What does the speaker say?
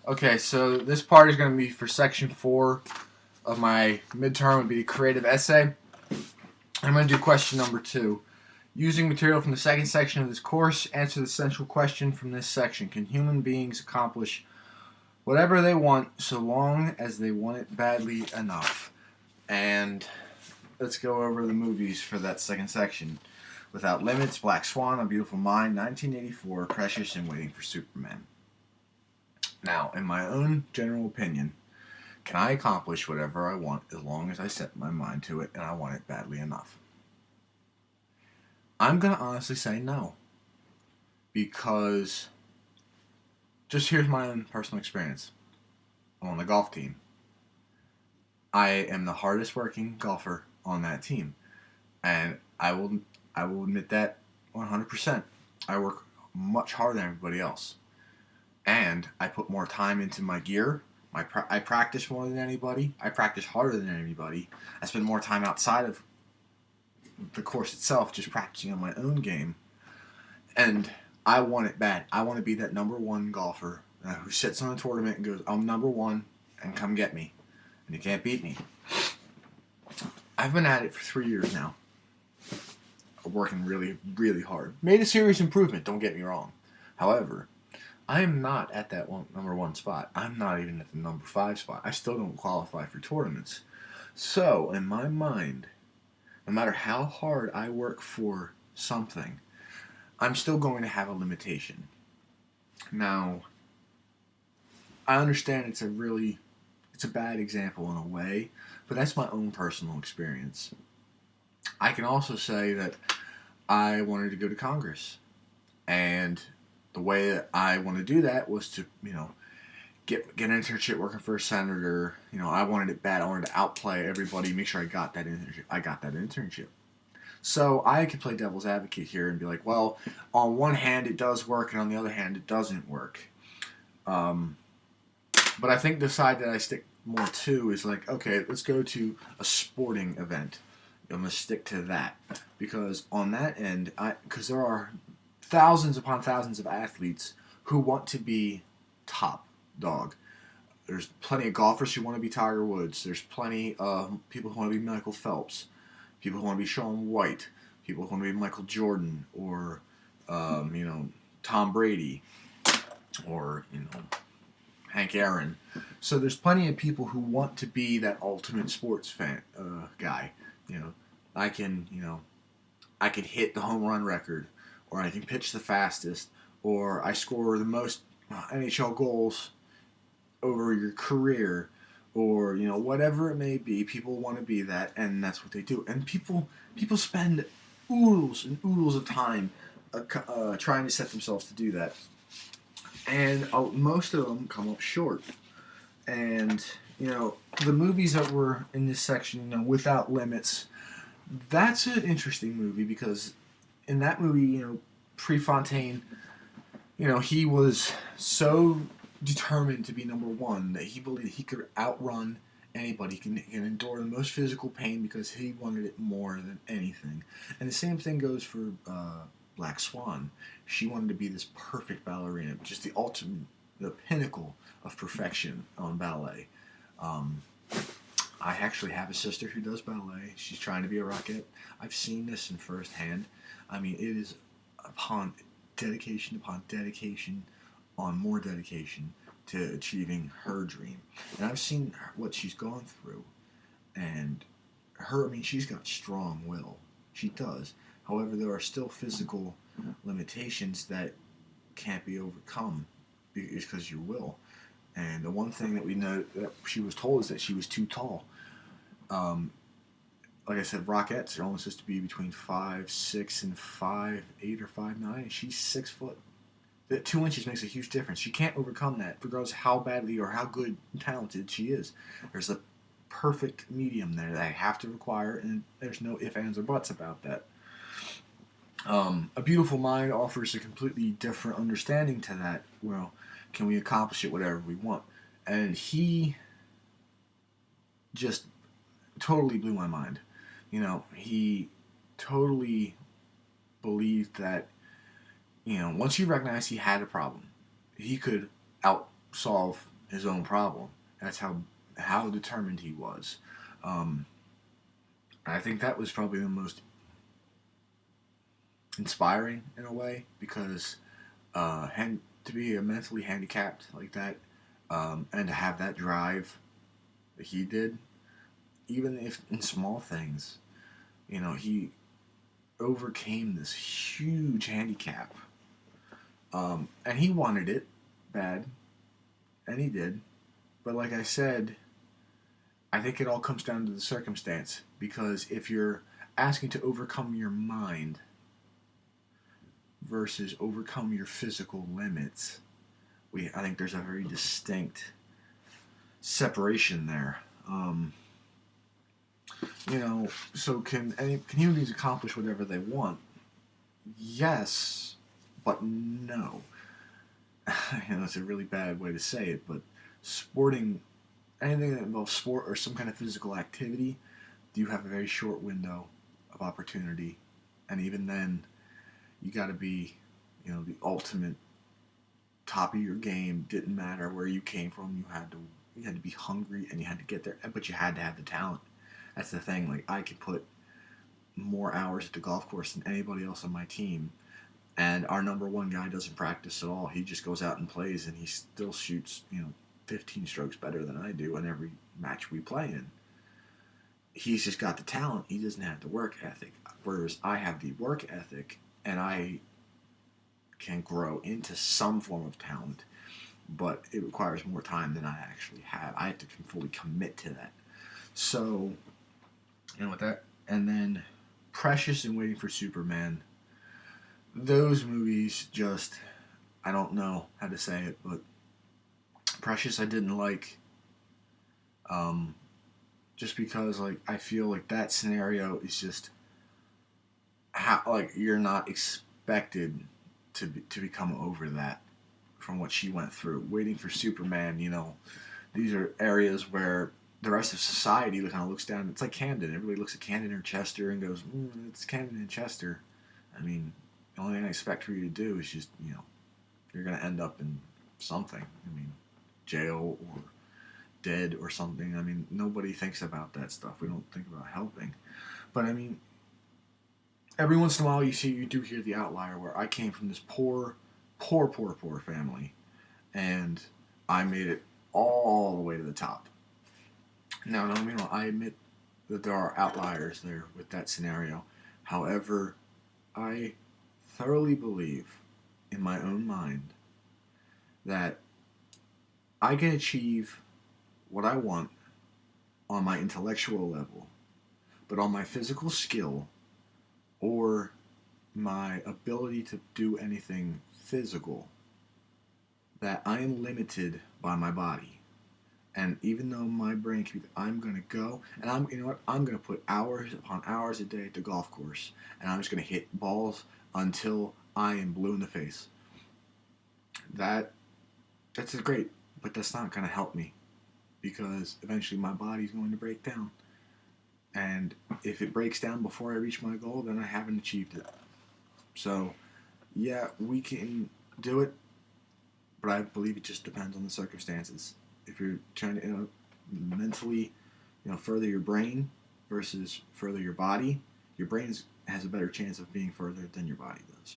Okay, so this part is going to be for section 4 of my midterm. Would be the creative essay. I'm going to do question number 2. Using material from the second section of this course, answer the central question from this section. Can human beings accomplish whatever they want so long as they want it badly enough? And let's go over the movies for that second section. Without Limits, Black Swan, A Beautiful Mind, 1984, Precious, and Waiting for Superman. Now, in my own general opinion, can I accomplish whatever I want as long as I set my mind to it and I want it badly enough? I'm going to honestly say no. Because, just here's my own personal experience. I'm on the golf team. I am the hardest working golfer on that team. And I will admit that 100%. I work much harder than everybody else. And I put more time into my gear. I practice more than anybody. I practice harder than anybody. I spend more time outside of the course itself just practicing on my own game. And I want it bad. I want to be that number one golfer who sits on a tournament and goes, I'm number one, and come get me. And you can't beat me. I've been at it for 3 years now. Working really, really hard. Made a serious improvement, don't get me wrong. However, I am not at that number one spot. I'm not even at the number 5 spot. I still don't qualify for tournaments. So, in my mind, no matter how hard I work for something, I'm still going to have a limitation. Now, I understand it's a bad example in a way, but that's my own personal experience. I can also say that I wanted to go to Congress, and the way that I want to do that was to, get an internship working for a senator. I wanted it bad. I wanted to outplay everybody, make sure I got that internship. So I could play devil's advocate here and be like, well, on one hand it does work, and on the other hand it doesn't work. But I think the side that I stick more to is like, okay, let's go to a sporting event. I'm going to stick to that. Because on that end, because there are thousands upon thousands of athletes who want to be top dog. There's plenty of golfers who want to be Tiger Woods. There's plenty of people who want to be Michael Phelps. People who want to be Shaun White. People who want to be Michael Jordan or, Tom Brady or, Hank Aaron. So there's plenty of people who want to be that ultimate sports fan guy. I can hit the home run record, or I can pitch the fastest, or I score the most NHL goals over your career, or whatever it may be. People want to be that, and that's what they do. And people spend oodles and oodles of time trying to set themselves to do that, and most of them come up short. And the movies that were in this section, Without Limits, that's an interesting movie because in that movie, Prefontaine, he was so determined to be number one that he believed he could outrun anybody, he can endure the most physical pain because he wanted it more than anything. And the same thing goes for Black Swan. She wanted to be this perfect ballerina, just the ultimate, the pinnacle of perfection on ballet. I actually have a sister who does ballet. She's trying to be a rocket. I've seen this in firsthand. I mean, it is upon dedication on more dedication to achieving her dream. And I've seen what she's gone through. And she's got strong will. She does. However, there are still physical limitations that can't be overcome because of your will. And the one thing that we know that she was told is that she was too tall. Like I said, Rockettes are only supposed to be between 5'6" and 5'8" or 5'9", and she's 6 foot. That 2 inches makes a huge difference. She can't overcome that, regardless of how badly or how good and talented she is. There's a perfect medium there that I have to require, and there's no ifs, ands, or buts about that. A Beautiful Mind offers a completely different understanding to that. Well, can we accomplish it whatever we want? And he just totally blew my mind. He totally believed that, once he recognized he had a problem, he could outsolve his own problem. That's how determined he was. Um, I think that was probably the most inspiring in a way because to be mentally handicapped like that, and to have that drive that he did, even if in small things, he overcame this huge handicap, and he wanted it bad, and he did. But like I said, I think it all comes down to the circumstance because if you're asking to overcome your mind versus overcome your physical limits, I think there's a very distinct separation there. So can humans accomplish whatever they want? Yes, but no. It's a really bad way to say it, but sporting, anything that involves sport or some kind of physical activity, you have a very short window of opportunity, and even then, you got to be, the ultimate top of your game. Didn't matter where you came from. You had to be hungry and you had to get there, but you had to have the talent. That's the thing. Like I could put more hours at the golf course than anybody else on my team, and our number one guy doesn't practice at all. He just goes out and plays, and he still shoots 15 strokes better than I do in every match we play in. He's just got the talent. He doesn't have the work ethic. Whereas I have the work ethic, and I can grow into some form of talent, but it requires more time than I actually have. I have to fully commit to that. So, with that, and then Precious and Waiting for Superman, those movies just, I don't know how to say it, but Precious I didn't like, just because like I feel like that scenario is just how like you're not expected to become over that from what she went through. Waiting for Superman, these are areas where the rest of society kind of looks down. It's like Camden. Everybody looks at Camden or Chester and goes, it's Camden and Chester. I mean, the only thing I expect for you to do is just, you're going to end up in something. I mean, jail or dead or something. I mean, nobody thinks about that stuff. We don't think about helping. But I mean, every once in a while you do hear the outlier where I came from this poor family and I made it all the way to the top. Now, don't get me wrong, I admit that there are outliers there with that scenario. However, I thoroughly believe in my own mind that I can achieve what I want on my intellectual level, but on my physical skill or my ability to do anything physical, that I am limited by my body. And even though my brain can be, I'm gonna go and I'm gonna put hours upon hours a day at the golf course, and I'm just gonna hit balls until I am blue in the face. That's great, but that's not gonna help me because eventually my body's going to break down. And if it breaks down before I reach my goal, then I haven't achieved it. So, yeah, we can do it, but I believe it just depends on the circumstances. If you're trying to mentally, further your brain versus further your body, your brain has a better chance of being further than your body does.